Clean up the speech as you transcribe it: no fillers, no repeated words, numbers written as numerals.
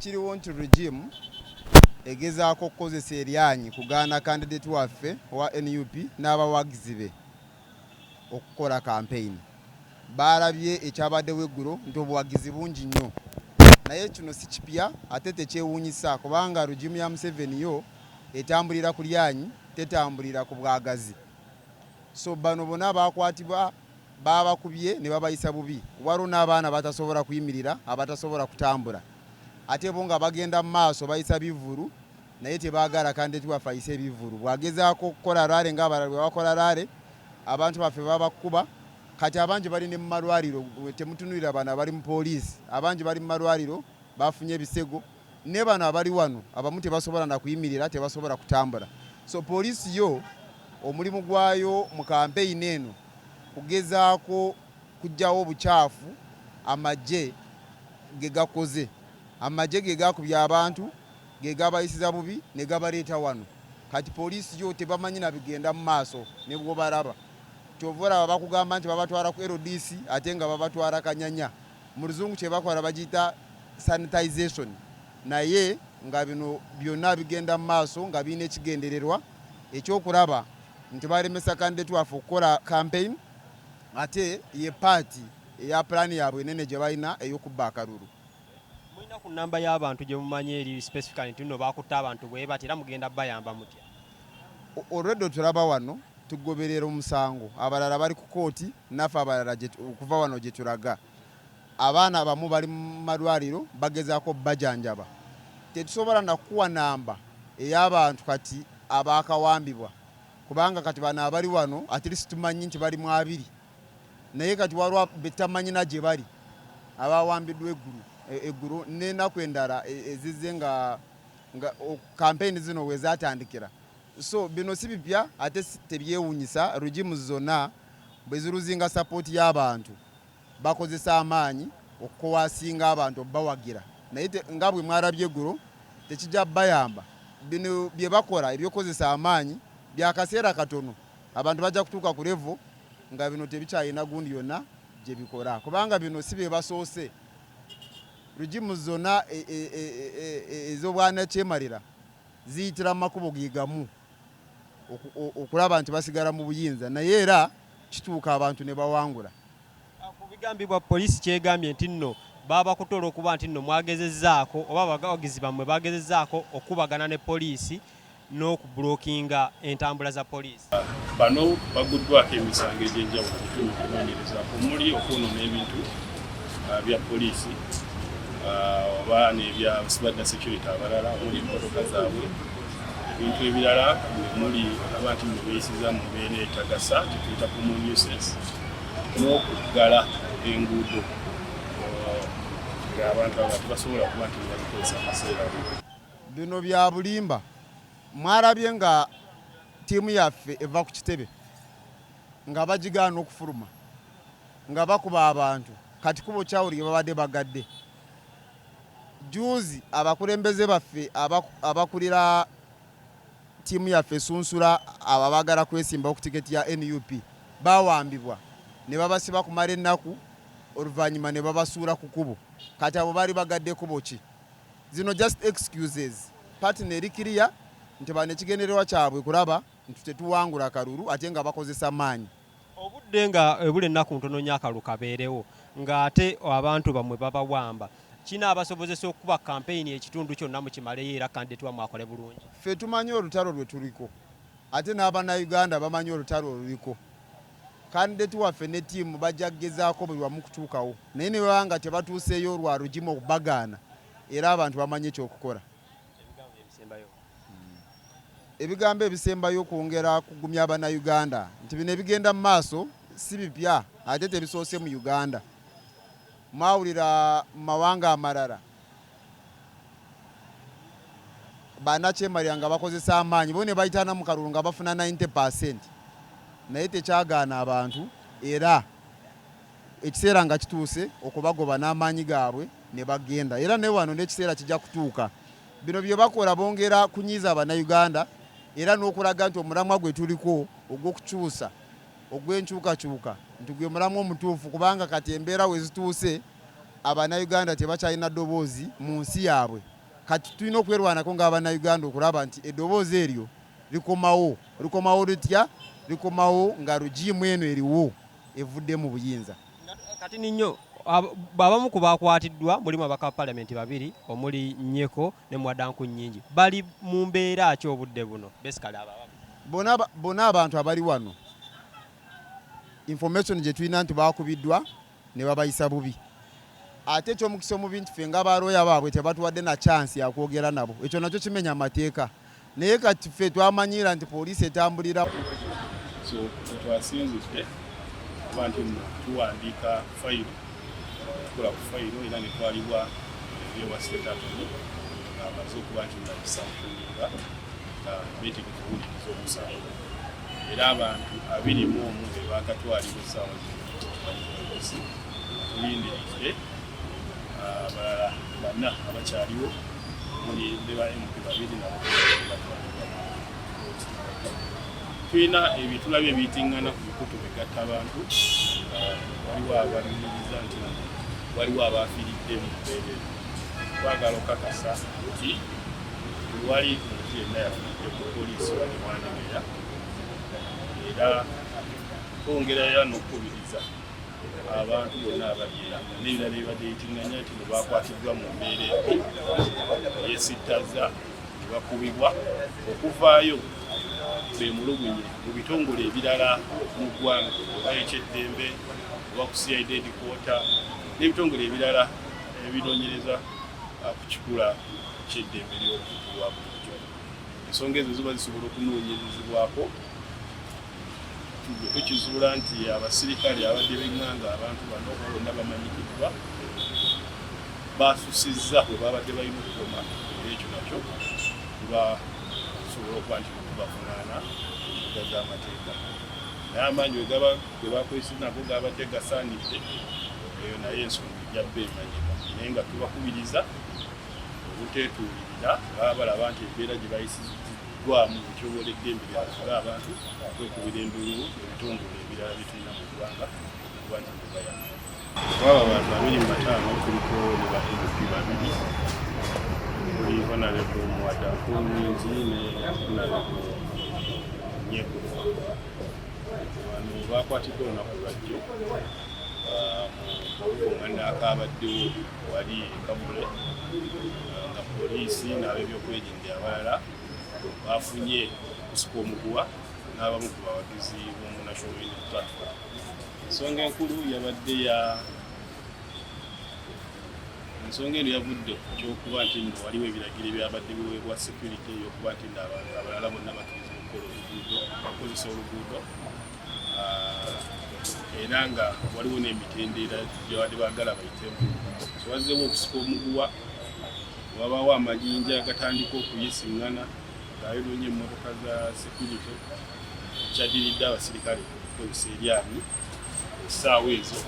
ekiriwo nti regime egezaako okukozesa eryanyi kugaana candidate waffe wa NUP n'abawagizi be okukola campaign. Balabye ekyabaddewo eggulo nti obuwagizi bungi nnyo, naye kino si kipya ate tekyewuunyisa kubanga regime ya Museveni yo etambulira ku lyanyi, tetambulira ku bwagazi. So bano bonna bakwatibwa babakubye ne babayisa bubi. Waliwo n'abaana batasobola kuyimirira, abatasobola kutambula. Ate bo nga bagenda mu maaso bayisa bivuru, naye tebaagala candidate waffe ayise ebivuru. Bwagezaako okukola raale ng'abalala bwe bakola raale, abantu baffe babakuba. Kati abangi bali ne mu malwaliro, temutunulira bano abali mu poliisi, abangi bali mu malwaliro bafunye ebisego, ne bano abali wano abamu tebasobola na kuyimirira, tebasobola kutambula. So poliisi yo omulimu gwayo mu campaign eno kugezaako kujjawo obukyafu amagye ge gakoze. Amagye ge gakubye abantu, ge gabayisiza bubi ne gabaleeta wano. Kati poliisi yo tebamanyi na bigenda mu maaso ne bwo balaba. Kyovora bakugamba nti babatwala ku LDC ate nga babatwala Kanyanya. Mu luzungu kye bakola bagiyita sanitization. Naye nga bino byonna bigenda mu maaso nga biine ekigendererwa ekyokulaba nti balemesa candidate waffe okukola campaign ate ye party eya plan yaabwe enene gye balina ey'okubba akalulu. Mulina ku namba y'abantu gye mumanyi eri specifically nti nno bakutta abantu bwe bati era mugenda bayamba mutya? Already tulaba wano tugoberera omusango, abalala bali ku kooti naffe abalala okuva wano gye tulaga. Abaana abamu bali mu malwaliro bagezaako bajanjaba. Tetusobola na kuwa namba ey'abantu kati abaakawambibwa kubanga kati bano abali wano at least tumanyi nti bali mu 2, naye kati waliwo betamanyi na gye bali abawambiddwa eggulu n'ennaku endala ezizze nga campaign zino we zaatandikira. So bino si bipya ate tebyewuunyisa. Regime zonna bwe ziruzinga support y'abantu bakozesa amaanyi okuwasinga abantu bawagira, naye nga bwe mwarabye eggulo tekijja bayamba. Bino bye bakola ebyokozesa amaanyi bya kaseera katono, abantu bajja kutuuka ku level nga bino tebikyalina gundi yonna gye bikola kubanga bino si bye basoose. Regime zonna ez'obwana kyemalira ziyitira mu makubo ge gamu okulaba nti basigala mu buyinza, naye era kituuka abantu ne bawangula. Ku bigambibwa poliisi kyegambye nti nno babakutola okuba nti nno mwagezezzaako oba abawagizi bammwe bagezezzaako okubagana ne poliisi n'okubulookinga entambula za poliisi. Bano baguddwako emisango egy'enjawulo okutunya okunoonyereza omuli okwonoona ebintu bya poliisi oba n'ebya cyber security abalala omuli emmotoka zaabwe. Ebintu ebirala muli abantu mu beeyisiza mu mbeera etagasa tetuyita common nuisance n'okuggala enguudo ng'abantu abo tebasobola kuba nti babikozesa akaseera. Bino bya bulimba. Mwarabye nga tiimu yaffe eva ku kitebe nga bagigaana okufuluma nga bakuba abantu kati kubo kyawulire babadde bagadde. Juzi abakulembeze baffe abakulira tiimu yaffe Sunsula abagala kwesimba ku tiketi ya NUP bawambibwa ne babasiba kumala ennaku oluvannyuma ne babasuula ku kubo. Kati abo bali bagadde kubo ki? Zino just excuses. Party ne erikiriya nti bano ekigendererwa kyabwe kulaba nti tetuwangula akalulu ate nga bakozesa maanyi. Obudde nga ebula ennaku ntono nnyo akalulu kabeerewo ng'ate abantu bamwe babawamba, kina abasobozesa okuba campaign ekitundu kyonna mukimaleyo era candidate wammwe akole bulungi? Ffe tumanyi olutalo lwe tuliko ate n'Abannayuganda bamanyi olutalo oluliko. Candidate waffe ne ttiimu bajja kugezaako buli wamu kutuukawo, naye ne bwanga tebatuuseeyo lwa regime okubagaana era abantu bamanyi ekyokukola. Ebigambo ebisembayo kwongera kugumya Abannayuganda nti bino ebigenda mu maaso si bipya ate tebisoose mu Uganda. Mwawulira mu mawanga amalala bannakyemalira nga bakozesa amaanyi bo ne bayitana mu kalulu nga bafuna 90%, naye tekyagaana abantu era ekiseera nga kituuse okubagoba n'amaanyi gaabwe ne bagenda. Era ne wano n'ekiseera kijja kutuuka. Bino bye bakola bongera kunyiiza Abannayuganda era n'okulaga nti omulamwa gwe tuliko ogw'okukyusa ogw'enkyukakyuka nti gwe mulamu omutuufu kubanga kati embeera we zituuse Abannayuganda tebakyalina ddoboozi mu nsi yaabwe. Kati tulina okwerwanako ng'Abannayuganda okulaba nti eddoboozi eryo likomawo litya? Likomawo nga rugimu eno eriwo evudde mu buyinza. Kati ninyo abamu ku bakwatiddwa mulimu abaka palamenti babiri omuli Nyeko ne Mwadanku Nnyingi bali mu mbeera ki obudde buno? Basically Bona abantu abali wano information gye tulina nti bakubiddwa ne babayisa bubi. Ate ekyomukisa omubi nti ffe ng'abalooya baabwe tebatuwadde na chance ya kwogera nabo. Ekyo nakyo kimenya amateeka. Naye kati ffe twamanyira nti poliisi etambulira. So twasinzidde abantu tuwandiika fayiro, tukola ku fayiro era ne twalibwa ewa state attorney amaze okuba nti nabisampulinga beetegeka okuwuliriza omusango. Era abantu 21 be baakatwalibwa essaawa z'okusi tulindiridde abalala 4 abakyaliwo muli ne ba MP 2 nabo batwalibwa. Tulina ebitulabye ebiyitiŋŋana ku bikutu bigatta abantu. Waliwo abalumiriza nti waliwo abaafiiridde mu mbeera. Twagala okakasa nti wali omuntu yenna yafiiridde ku poliisi wanewanegera. Era twongerayo n'okukubiriza abantu bonna ababyera n'ebirala ebibadde biyitiŋŋanya nti bwe baakwatiddwa mu mbeera embi eyesittaza ne bakubibwa okuvaayo bemulugunye mu bitongole ebirala mu ggwanga oba ekyeddembe oba ku CID headquarter n'ebitongole ebirala ebinoonyereza ku kikula ky'eddembe ly'obuntu bwa bulijjo. Ensonga ezo ziba zisobola okunoonyerezebwako. Tukizuula nti abasirikale abadde benganga abantu bano bonna bamanyikiddwa basusizza bwe babadde balina okukoma era ekyo nakyo tubasobola okuba nti tubavunaana embuga z'amateeka. Naye amaanyi ge bakozesa nago gabadde gasaanidde eyo naye ensonga ejjabba emanyika. Naye nga tubakubiriza obuteetuulirira baba balaba nti embeera gye bayisiziddwamu ekyobola eddembe lyabula abantu okwekubira endulu ebitongole ebirala bitulina mu ggwanga okuba nti tebayamba. Kwaba abantu 25 kuliko ne ba MP 2 kuli Honorable Mwadanku Nnyingi ne Honorable Nyeko. Bano baakwatiddwa olunaku lwajjo okuŋŋaana akaabaddewo wali Kabule nga poliisi n'ab'ebyokwerinda abalala bafunye okusika omuguwa n'abamu ku bawagizi b'omu National Unity Platform. Ensonga enkulu yabadde ensonga eno yavudde ku kyokuba nti nno waliwo ebiragiro ebyabadde biweebwa security ey'okuba nti nno abantu abalala bonna bakkiriza okukola oluguudo bakozesa oluguudo era nga waliwo n'emitendera gye badde baagala bayitemu. So wazzeewo okusika omuguwa, wabaawo amayinja agatandika okuyisiŋŋana ng'ayonoonye emmotoka za security, kyaddiridde abasirikale okukozesa eryanyi essaawa ezo